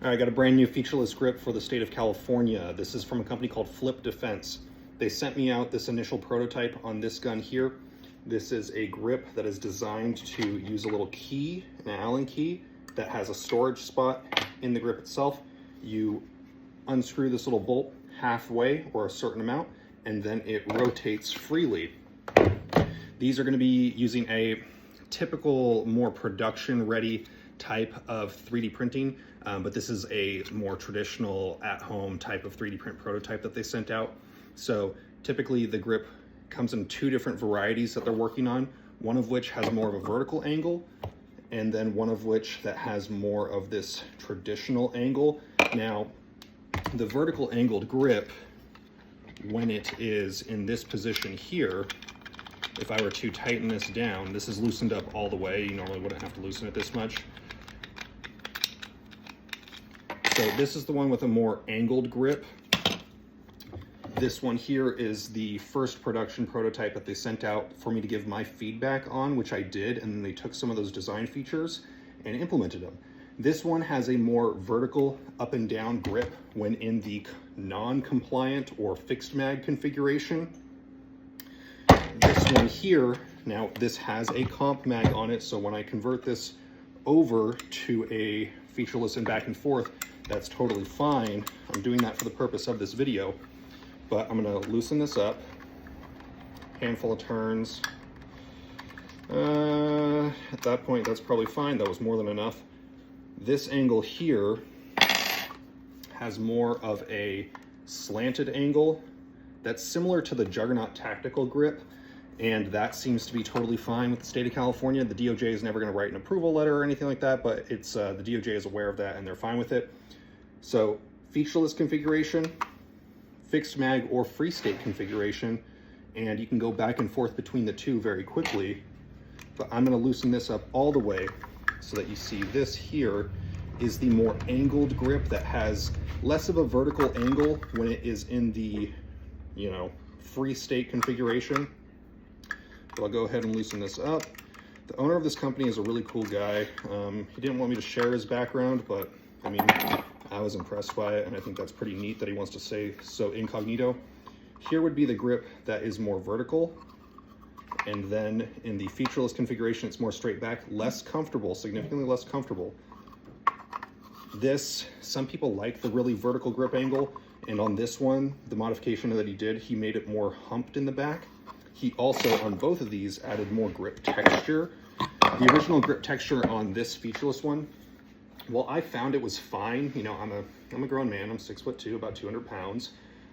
I got a brand new featureless grip for the state of California. This is from a company called Flip Defense. They sent me out this initial prototype on this gun here. This is a grip that is designed to use a little key, an Allen key, that has a storage spot in the grip itself. You unscrew this little bolt halfway or a certain amount, and then it rotates freely. These are going to be using a typical, more production-ready type of 3D printing, but this is a more traditional at-home type of 3D print prototype that they sent out. So typically the grip comes in two different varieties that they're working on, one of which has more of a vertical angle, and then one of which that has more of this traditional angle. Now, the vertical angled grip, when it is in this position here, if I were to tighten this down, this is loosened up all the way. You normally wouldn't have to loosen it this much. So this is the one with a more angled grip. This one here is the first production prototype that they sent out for me to give my feedback on, which I did, and then they took some of those design features and implemented them. This one has a more vertical up and down grip when in the non-compliant or fixed mag configuration. This one here, now this has a comp mag on it, so when I convert this over to a featureless and back and forth, that's totally fine. I'm doing that for the purpose of this video, but I'm gonna loosen this up. Handful of turns. At that point, that's probably fine. That was more than enough. This angle here has more of a slanted angle that's similar to the Juggernaut tactical grip, and that seems to be totally fine with the state of California. The DOJ is never going to write an approval letter or anything like that, but it's the DOJ is aware of that and they're fine with it. So featureless configuration, fixed mag or free state configuration, and you can go back and forth between the two very quickly. But I'm going to loosen this up all the way so that you see this here is the more angled grip that has less of a vertical angle when it is in the, you know, free state configuration. But I'll go ahead and loosen this up. The owner of this company is a really cool guy. He didn't want me to share his background, but I mean, I was impressed by it, and I think that's pretty neat that he wants to say so incognito. Here would be the grip that is more vertical, and then in the featureless configuration, it's more straight back, less comfortable, significantly less comfortable. This, some people like the really vertical grip angle, and on this one, the modification that he did, he made it more humped in the back. He also, on both of these, added more grip texture. The original grip texture on this featureless one, well, I found it was fine. You know, I'm a grown man, I'm 6'2", about 200 pounds.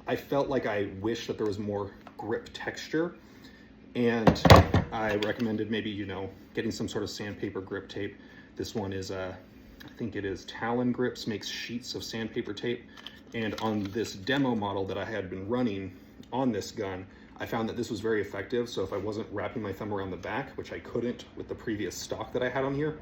I felt like I wish that there was more grip texture, and I recommended maybe, you know, getting some sort of sandpaper grip tape. This one is, I think it is Talon Grips, makes sheets of sandpaper tape. And on this demo model that I had been running on this gun, I found that this was very effective. So if I wasn't wrapping my thumb around the back, which I couldn't with the previous stock that I had on here,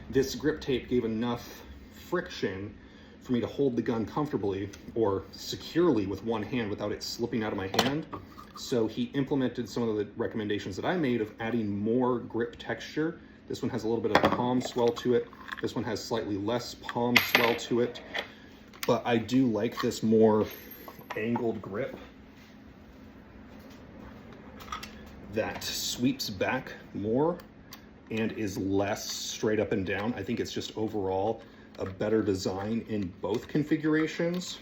this grip tape gave enough friction for me to hold the gun comfortably or securely with one hand without it slipping out of my hand. So he implemented some of the recommendations that I made of adding more grip texture. This one has a little bit of palm swell to it. This one has slightly less palm swell to it. But I do like this more angled grip that sweeps back more and is less straight up and down. I think it's just overall a better design in both configurations.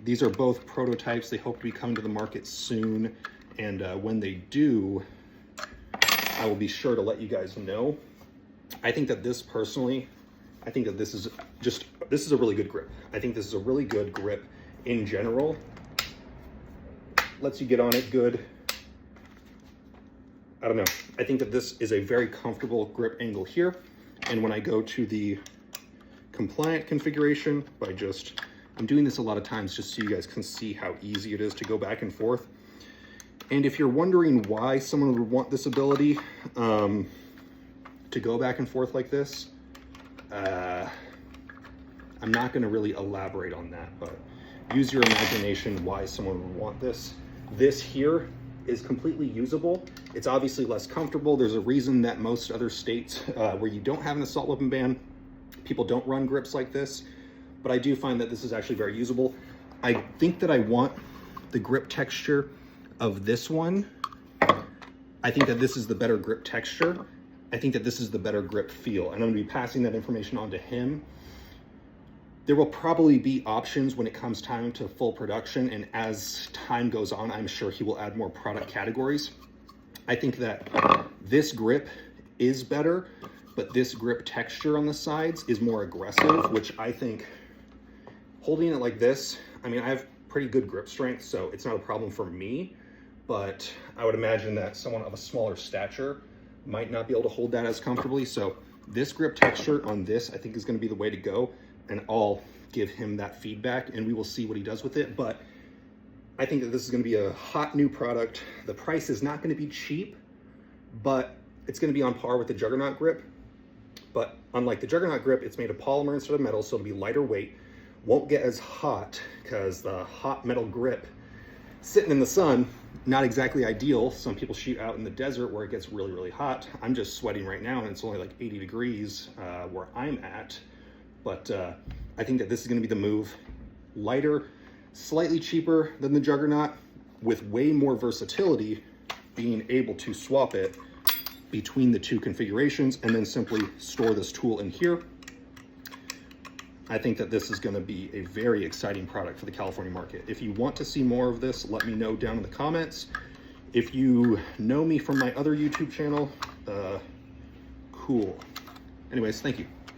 These are both prototypes. They hope to be coming to the market soon, and when they do, I will be sure to let you guys know. I think that this personally, I think that this is a really good grip. I think this is a really good grip in general. Lets you get on it good. I don't know. I think that this is a very comfortable grip angle here. And when I go to the compliant configuration, I'm doing this a lot of times just so you guys can see how easy it is to go back and forth. And if you're wondering why someone would want this ability to go back and forth like this, I'm not going to really elaborate on that, but use your imagination why someone would want this. This here is completely usable. It's obviously less comfortable. There's a reason that most other states where you don't have an assault weapon ban, People don't run grips like this, but I do find that this is actually very usable. I think that I want the grip texture of this one. I think that this is the better grip texture. I think that this is the better grip feel, and I'm gonna be passing that information on to him. There will probably be options when it comes time to full production, and as time goes on, I'm sure he will add more product categories. I think that this grip is better, but this grip texture on the sides is more aggressive, which I think holding it like this, I mean, I have pretty good grip strength, so it's not a problem for me, but I would imagine that someone of a smaller stature might not be able to hold that as comfortably. So this grip texture on this, I think, is going to be the way to go, and I'll give him that feedback and we will see what he does with it. But I think that this is going to be a hot new product. The price is not going to be cheap, but it's going to be on par with the Juggernaut grip. But unlike the Juggernaut grip, it's made of polymer instead of metal, so it'll be lighter weight. Won't get as hot, because the hot metal grip sitting in the sun, not exactly ideal. Some people shoot out in the desert where it gets really, really hot. I'm just sweating right now and it's only like 80 degrees where I'm at. But I think that this is going to be the move. Lighter, slightly cheaper than the Juggernaut, with way more versatility, being able to swap it between the two configurations and then simply store this tool in here. I think that this is going to be a very exciting product for the California market. If you want to see more of this, let me know down in the comments. If you know me from my other YouTube channel, cool. Anyways, thank you.